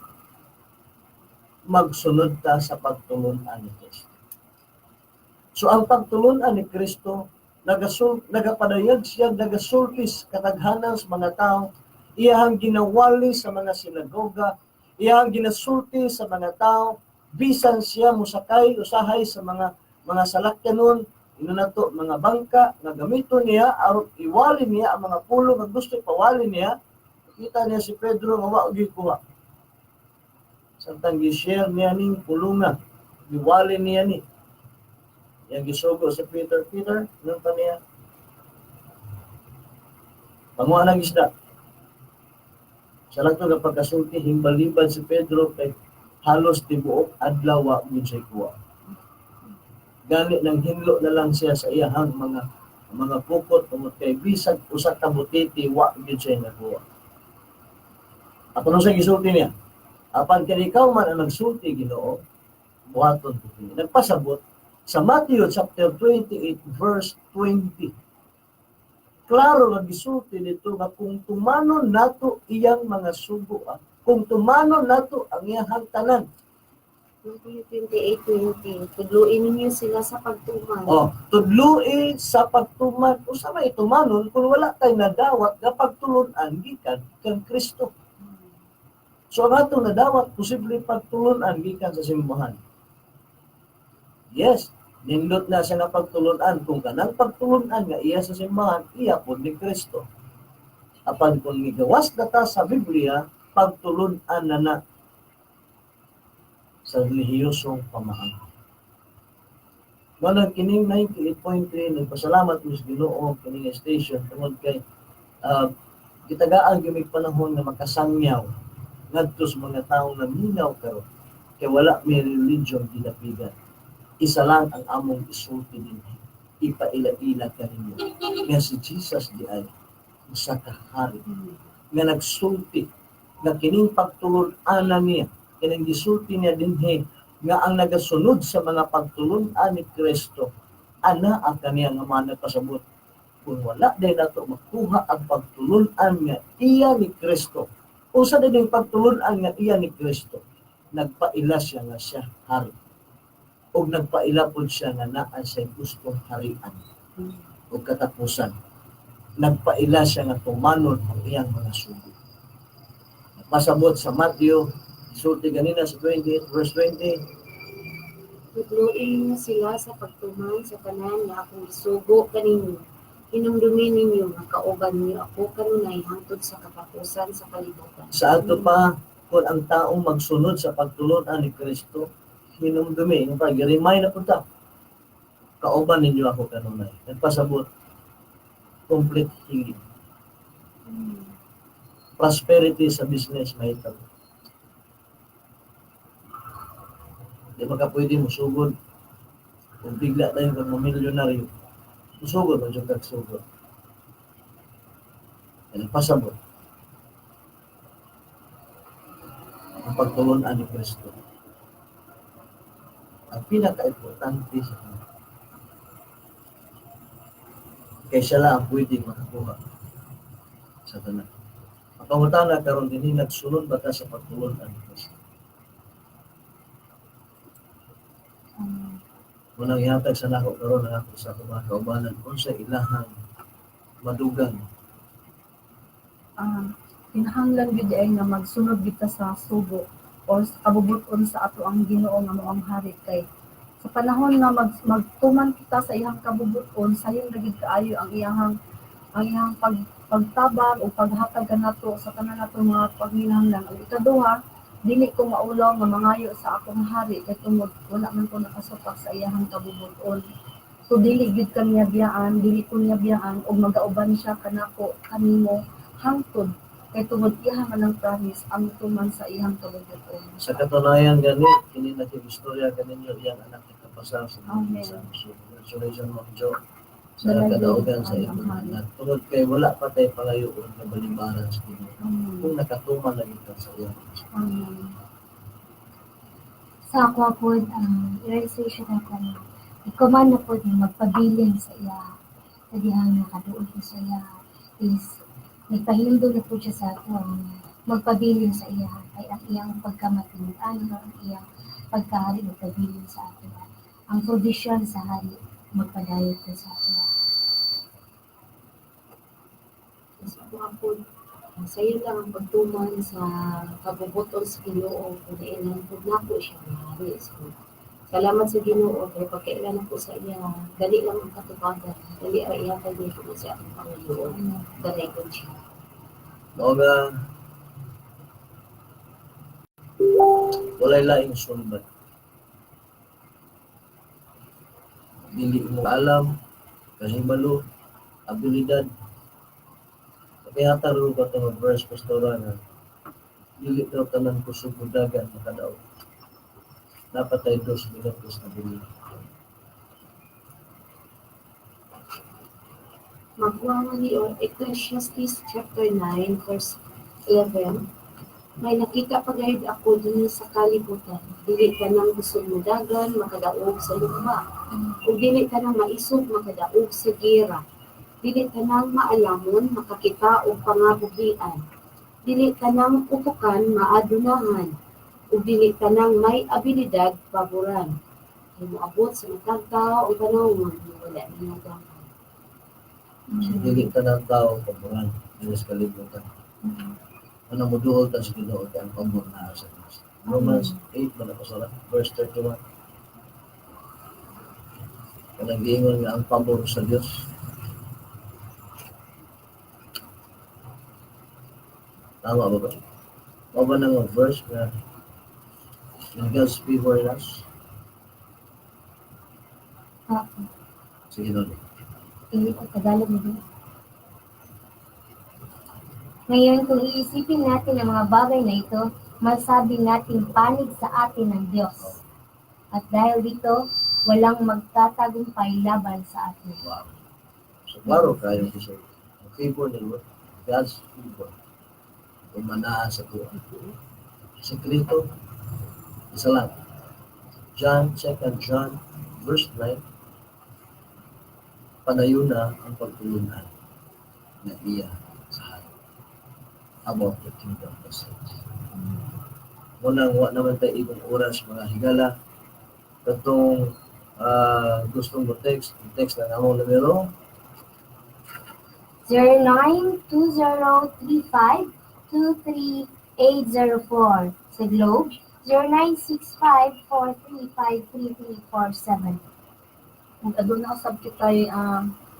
magsunod ta sa pagtulon-an ni Kristo. So ang pagtulon-an ni Kristo nagapadayag siya nagasultis kataghanan sa mga tao, iyang ginawali sa mga sinagoga, iyang ginasulti sa mga tao bisan siya musakay usahay sa mga salakyanon nato mga bangka nga gamiton niya aron iwali niya ang mga pulo nga gusto ipawali niya. Kita niya si Pedro nga wa gikuha. Samtang gi-share niya ning pulunga, giwali niya ni yang gisugo sa Peter, nung pa niya, panguha ng isda. Sa lang ito kapag kasulti, himbal-himbal si Pedro kay halos tibuok adlaw wa siya kuha. Gani nang hinlo na lang siya sa iyahang mga pukot tungod kay bisag usa ka butiti wa siya nakuha. Ato nung sa gisulti niya, apan kani ikaw man ang nagsulti Ginoo, buhaton ko kini. Nagpasabot sa Matthew chapter 28 verse 20. Klaro nga gisulti dito nga kung tumanon nato iyang mga sugo, kung tumanon nato ang iyang tanan. 28:20, tudluin ninyo sila sa pagtuman. Tudluin sa pagtuman. Usa may tumanon kung wala tay nadawat nga pagtulon-an gikan kang Kristo. So ang atong nadawat posible pagtulon-an gikan sa simbahan. Yes, nindot na siya nga pagtulon-an. Kung kanang pagtulon-an nga iya sa simbahan, iya po ni Kristo. Apan kung migawas na ta sa Biblia, pagtulun-an na sa relihiyosong pamahalaan. Manang kining 98.3 nagpasalamat mo sa Ginoo kining station tungod kay gitagaan gyud panahon nga makasangyaw ngadto sa mga tawo nga minaw karon kay wala may religion ginapigan. Isa lang ang among isulti dinhi. Ipaila-ila kaninyo nga si Jesus di ay usa ka hari nga nagsulti nga kining pagtulon-anan niya kining gisulti niya dinhi nga ang nagasunod sa mga pagtulon-an ni Kristo ana ang kaniya nga managpasabot kung wala day nato makuha ang pagtulon-an nga iya ni Kristo. Usa din ang pagtulon-an nga iya ni Kristo, nagpaila siya nga siya hari. O nagpaila po siya nga naa siya gustong harian. O katapusan, nagpaila siya nga tumanon ang iyang mga sugo. Pasabot sa Matthew, sulti ganina sa 28 verse 20, Tutluin niya sila sa pagtuman sa tanan nga akong isugo kaninyo. Hinumdomi ninyo nga kauban niyo ako kanunay hangtod sa katapusan sa kalibutan. sa ato pa, kung ang taong magsunod sa pagtulon-an ni Kristo, hinumdumi, yung pag-remind na punta, kauban ninyo ako kanunay. Nagpasabot, complete healing. Prosperity sa business, mahitag. Di ba ka pwede musugod? Kung bigla tayo kang milyonaryo, musugod mo yung kagsugod. Nagpasabot, ang pagtulon-an ni Kristo. Ang pinaka-importante sa kanya. Kaya siya lang ang pwedeng makakuha sa tanan. Ang pangutana karon din nagsunod ba ka sa pagtulon-an ni Kristo? Munang ihatag sa nako karon ang ako sa mga kaubanan kung sa ilahang madugang. Kinahanglan gyud ay nga magsunod kita sa sugo o sa kabubuton sa ato ang Ginoo nga moang hari kay sa panahon nga magtuman kita sa iyang kabubuton sayon ra gyud kaayo ang iyang pagtabang o paghatag kanato sa tanan nato mga paghinahanglan. Ang ikaduha, dili ko maulaw nga mangayo sa akong hari kay tungod wala man ko nakasupak sa iyang kabubuton. So dili gyud kaniya biyaan, dili ko niya biyaan og magauban siya kanako kanimo hangtod kay tungod iya man ang promise ang tuman sa iyang kabubuton. Sa katunayan gani, kini nakikistorya kaninyo iyang anak ni kapasar sa Amen. mga congratulations Ma'am Jo sa kadaugan sa imong anak. Tungod kay wala pa tayo palayoon na balibaran sa Ginoo. Kung nakatuman lagi ka sa iyang Sa ako po, realization na ko na ikuman na po niya magpabilin sa iya. Kadihan nakaduol ko sa iya is nagpahindo na po siya sa ato ang magpabilin sa iya kay ang iyang pagkamatinuan, ang iyang pagkahari magpabilin sa ato. Ang provision sa hari magpadayot ko sa ato. Sa ako hapon, sayo lang ang pagtuman sa kabubuton sa Ginoo kung ilan po na po siya mahari. So, salamat sa Ginoo kay pagkailan na po sa iya, dali lang ang katubagan, dali ay iya kay dito na sa ating Panginoon, dali ko siya. Mao nga walay laing sulbat. Dili mo alam, kahibalo, abilidad. Kaya taro ko itong verse pastoral na dili daw tanan kusog dagan makadaog. Dapat tayo 2 minutos na bili. Magwawa niyo, Ecclesiastes chapter 9, verse 11. May nakita pa gayud ako din sa kalibutan. Dili ka nang busog mo dagan, makadaog sa lugba. O dili ka nang maisog, makadaog sa gira. Dili ka nang maalamon, makakita o pangabuhian. Dili ka nang upukan, maadunahan. O dili ka nang may abilidad, paboran. Kaya moabot sa matag tao o panahon, wala niya dagan. Dili ka ng tao paboran, dili sa kalibutan. Ano mo duol ta sa Ginoo kay ang pabor na sa Dios. Romans 8 ba na pasala, verse 31. Kanang giingon nga ang pabor sa Dios. Tama ba ba? O ba ng verse na in God's favor us? Sige ulit. Hindi ko Tagalog mo. Ngayon, kung iisipin natin ang mga bagay na ito, masabi natin panig sa atin ng Diyos. At dahil dito, walang magtatagumpay laban sa atin. Wow. So, klaro kayo ko sa favor ni Lord. God's favor. Umanahan sa tuwa. Sekreto, isa lang. John, 2 John, verse 9, panayo na ang pagtulungan na iya sa hari about the kingdom message. Munang wa naman tayo ibang oras mga higala katong gustong mo text lang ang numero 092035238804 sa Globe, 0965435347. Kung aduna usab kitay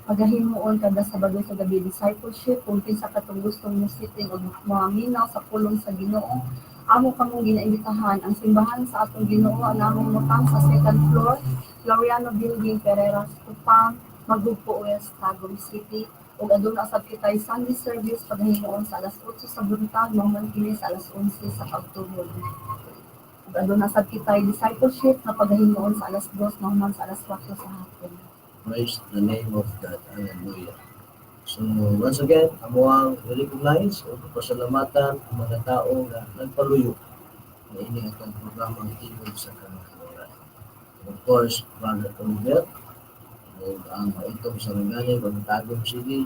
pagahimuon kada Sabado sa gabi discipleship kung kinsa katong gustong musiting og mga minaw sa pulong sa Ginoo, amo kamong ginaimbitahan ang simbahan sa atong Ginoo namong mutang sa second floor, Floriano Building, Pereira, Kupang, Magugpo West, Tagum City. Ug aduna usab kitay Sunday service pagahimuon sa alas 8 sa buntag, mahuman kini sa alas 11 sa pagtubod. Ug aduna usab kitay discipleship na pagahimuon sa alas 2 mahuman sa alas 4 sa hapon. praise the name of God. Hallelujah. So, once again, amo ang recognize o pasalamatan ang mga tao na nagpaluyo na ini atong programang Tingog sa Kamatooran. Of course, Brother Oliver, o ang maitong sarangani, Panultihon City,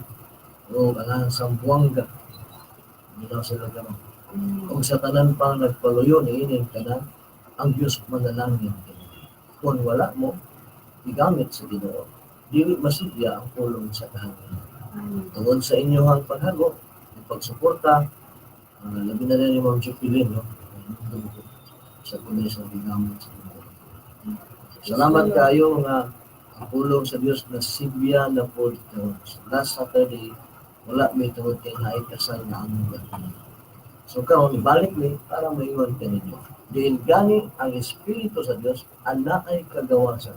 o ang Sambuanga, minaw sila kamo. Kung sa tanan pang nagpaluyo ni ini tanan, ang Diyos manalangin. Kung wala mo, igamit sa Ginoo. Dili masidya ang pulong sa kahanginan. Tungod sa inyong paghago, pagsuporta, labi na rin yung mga Jupilin, no? Sa pulis ng bigamit sa Ginoo. Salamat kayo nga ang pulong sa Dios na Sibya na po ito. Last Saturday, wala may tungod kay naikasal na among gabi. So karon ibalik ni para maiwan ka ninyo. Diin gani ang Espiritu sa Dios ana ay kagawasan.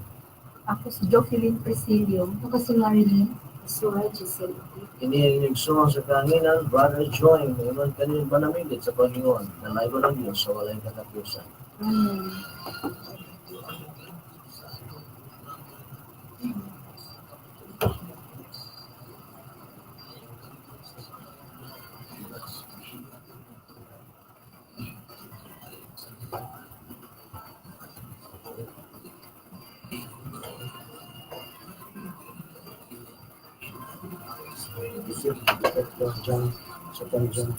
Ako si Jocelyn Presilio. Ako si Marilyn. Sura Giselle. Ini ang nagsuon sa kahanginan, Brother Joy, mayroon kanil panamigit sa Panginoon, na laibo ng Diyos sa walay katapusan. Amen. John, sa John,